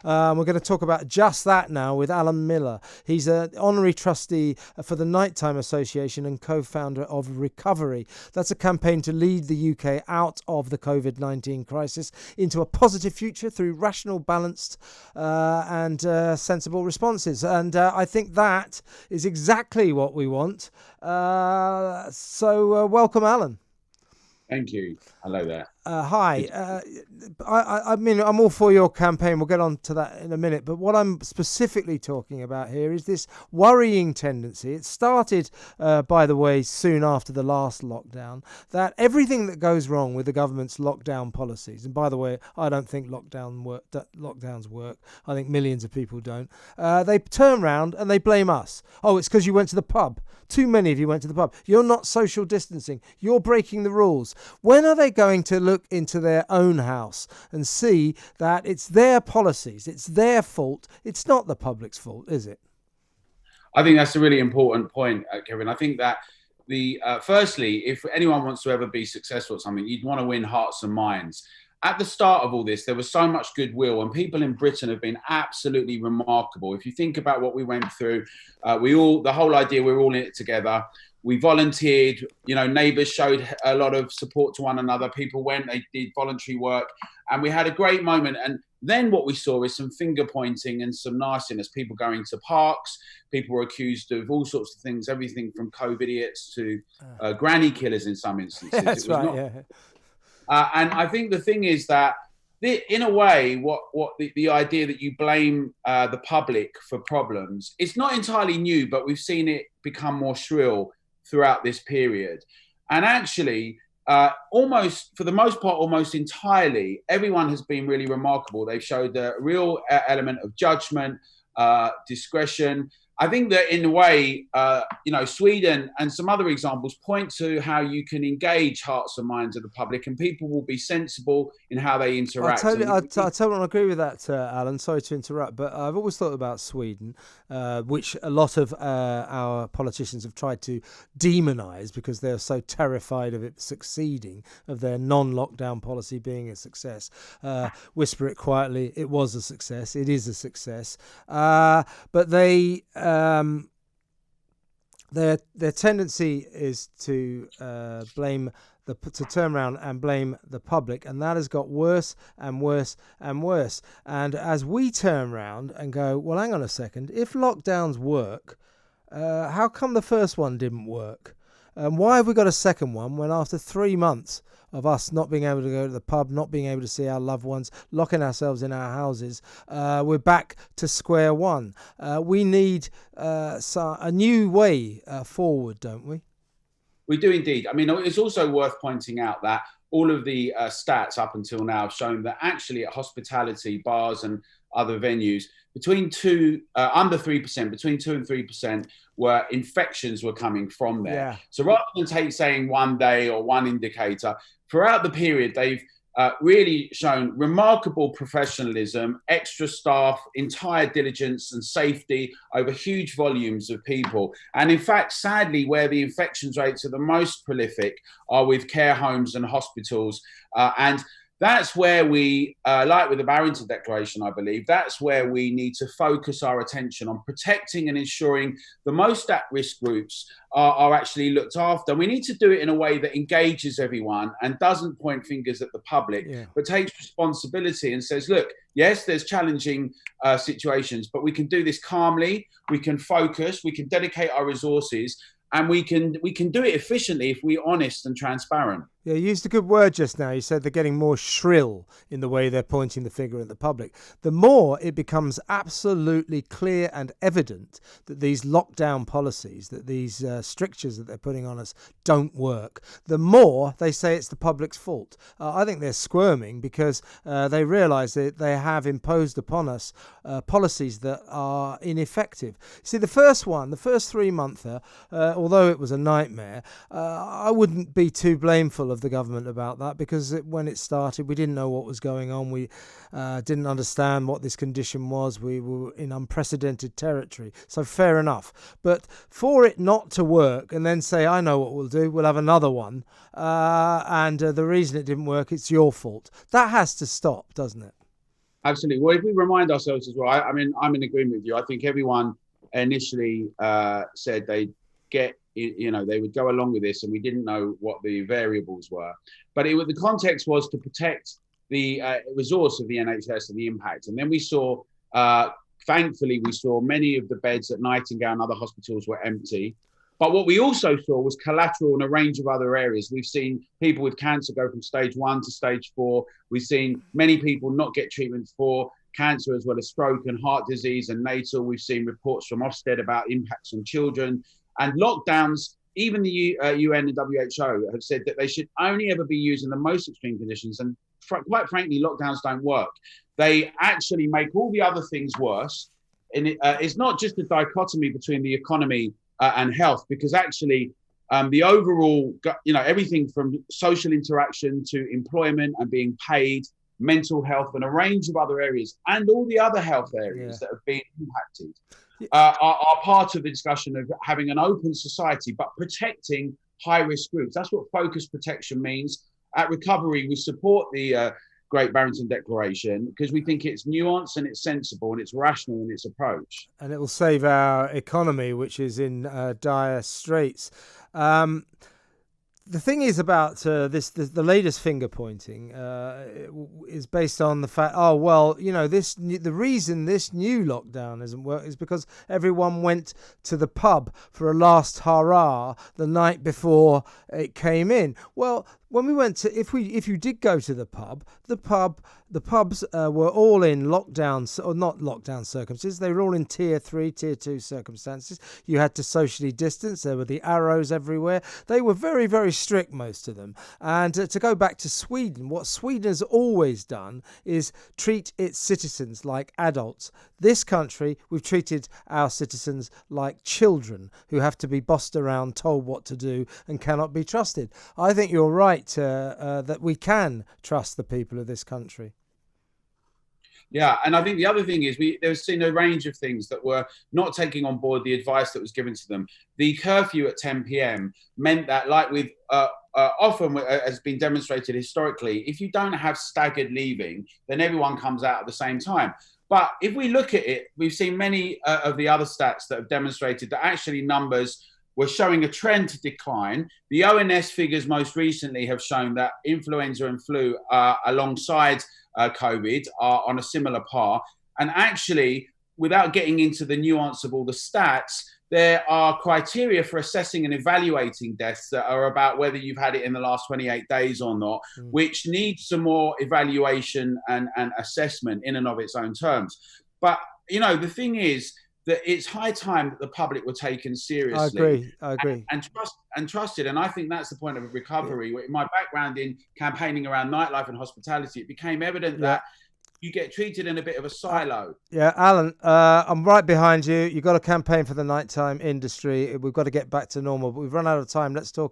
We're going to talk about just that now with Alan Miller. He's an honorary trustee for the Nighttime Association and co-founder of Recovery. That's a campaign to lead the UK out of the COVID-19 crisis into a positive future through rational, balanced and sensible responses. And I think that is exactly what we want. So welcome, Alan. Thank you. Hello there. Hi. I mean, I'm all for your campaign. We'll get on to that in a minute. But what I'm specifically talking about here is this worrying tendency. It started, by the way, soon after the last lockdown, that everything that goes wrong with the government's lockdown policies, and by the way, I don't think lockdowns work. I think millions of people don't. They turn around and they blame us. Oh, it's because you went to the pub. Too many of you went to the pub. You're not social distancing. You're breaking the rules. When are they going to look into their own house and see that it's their policies, it's their fault, it's not the public's fault, is it? I think that's a really important point, Kevin. I think that firstly, if anyone wants to ever be successful at something, you'd want to win hearts and minds. At the start of all this, there was so much goodwill, and people in Britain have been absolutely remarkable. If you think about what we went through, the whole idea, we're all in it together. We volunteered, neighbours showed a lot of support to one another. People went, they did voluntary work, and we had a great moment. And then what we saw is some finger pointing and some nastiness, people going to parks. People were accused of all sorts of things, everything from COVID idiots to granny killers in some instances. That's right, yeah. And I think the thing is that, in a way, what the idea that you blame the public for problems, it's not entirely new, but we've seen it become more shrill throughout this period. And actually, almost, for the most part, almost entirely, everyone has been really remarkable. They've showed a real element of judgment, discretion. I think that in a way, Sweden and some other examples point to how you can engage hearts and minds of the public, and people will be sensible in how they interact. I totally agree with that, Alan. Sorry to interrupt, but I've always thought about Sweden, which a lot of our politicians have tried to demonise because they're so terrified of it succeeding, of their non-lockdown policy being a success. Whisper it quietly, it was a success. It is a success. But they... their tendency is to to turn around and blame the public, and that has got worse and worse and worse. And as we turn around and go, well, hang on a second, if lockdowns work, how come the first one didn't work? Why have we got a second one when after 3 months of us not being able to go to the pub, not being able to see our loved ones, locking ourselves in our houses, we're back to square one? We need a new way forward, don't we? We do indeed. I mean, it's also worth pointing out that all of the stats up until now have shown that actually at hospitality, bars and other venues, under 3%, between 2 and 3% were infections were coming from there. Yeah. So rather than saying one day or one indicator, throughout the period, they've really shown remarkable professionalism, extra staff, entire diligence and safety over huge volumes of people. And in fact, sadly, where the infections rates are the most prolific are with care homes and hospitals. And that's where we, like with the Barrington Declaration, I believe, that's where we need to focus our attention on protecting and ensuring the most at-risk groups are actually looked after. We need to do it in a way that engages everyone and doesn't point fingers at the public, but takes responsibility and says, look, yes, there's challenging situations, but we can do this calmly, we can focus, we can dedicate our resources, and we can do it efficiently if we're honest and transparent. Yeah, you used a good word just now. You said they're getting more shrill in the way they're pointing the finger at the public. The more it becomes absolutely clear and evident that these lockdown policies, that these strictures that they're putting on us don't work, the more they say it's the public's fault. I think they're squirming because they realise that they have imposed upon us policies that are ineffective. See, the first 3-monther, although it was a nightmare, I wouldn't be too blameful of the government about that, because when it started we didn't know what was going on. We didn't understand what this condition was. We were in unprecedented territory, so fair enough. But for it not to work and then say, I know what we'll do, we'll have another one, and the reason it didn't work, it's your fault, that has to stop, doesn't it? Absolutely. Well, if we remind ourselves as well, I mean, I'm in agreement with you. I think everyone initially said they'd they would go along with this, and we didn't know what the variables were. But the context was to protect the resource of the NHS and the impact. And then we saw, thankfully, we saw many of the beds at Nightingale and other hospitals were empty. But what we also saw was collateral in a range of other areas. We've seen people with cancer go from stage 1 to stage 4. We've seen many people not get treatment for cancer, as well as stroke and heart disease and natal. We've seen reports from Ofsted about impacts on children and lockdowns. Even the UN and WHO have said that they should only ever be used in the most extreme conditions. And quite frankly, lockdowns don't work. They actually make all the other things worse. And it's not just a dichotomy between the economy and health, because actually the overall, everything from social interaction to employment and being paid, mental health, and a range of other areas, and all the other health areas that have been impacted are part of the discussion of having an open society, but protecting high-risk groups. That's what focused protection means. At Recovery, we support the Great Barrington Declaration because we think it's nuanced and it's sensible and it's rational in its approach. And it will save our economy, which is in dire straits. The thing is about the latest finger pointing is based on the fact, the reason this new lockdown isn't working is because everyone went to the pub for a last hurrah the night before it came in. Well, when we went to, if you did go to the pubs were all in lockdown, or not lockdown circumstances. They were all in tier 3, tier 2 circumstances. You had to socially distance. There were the arrows everywhere. They were very, very strict, most of them. And to go back to Sweden, what Sweden has always done is treat its citizens like adults. This country, we've treated our citizens like children who have to be bossed around, told what to do, and cannot be trusted. I think you're right that we can trust the people of this country. Yeah, and I think the other thing is they've seen a range of things that were not taking on board the advice that was given to them. The curfew at 10 p.m. meant that, like with often has been demonstrated historically, if you don't have staggered leaving, then everyone comes out at the same time. But if we look at it, we've seen many of the other stats that have demonstrated that actually numbers were showing a trend to decline. The ONS figures most recently have shown that influenza and flu alongside COVID are on a similar par. And actually, without getting into the nuance of all the stats, there are criteria for assessing and evaluating deaths that are about whether you've had it in the last 28 days or not, which needs some more evaluation and assessment in and of its own terms. But, the thing is that it's high time that the public were taken seriously. I agree. And trusted. And I think that's the point of Recovery. Yeah. In my background in campaigning around nightlife and hospitality, it became evident that you get treated in a bit of a silo. Yeah, Alan, I'm right behind you. You've got to campaign for the nighttime industry. We've got to get back to normal, but we've run out of time. Let's talk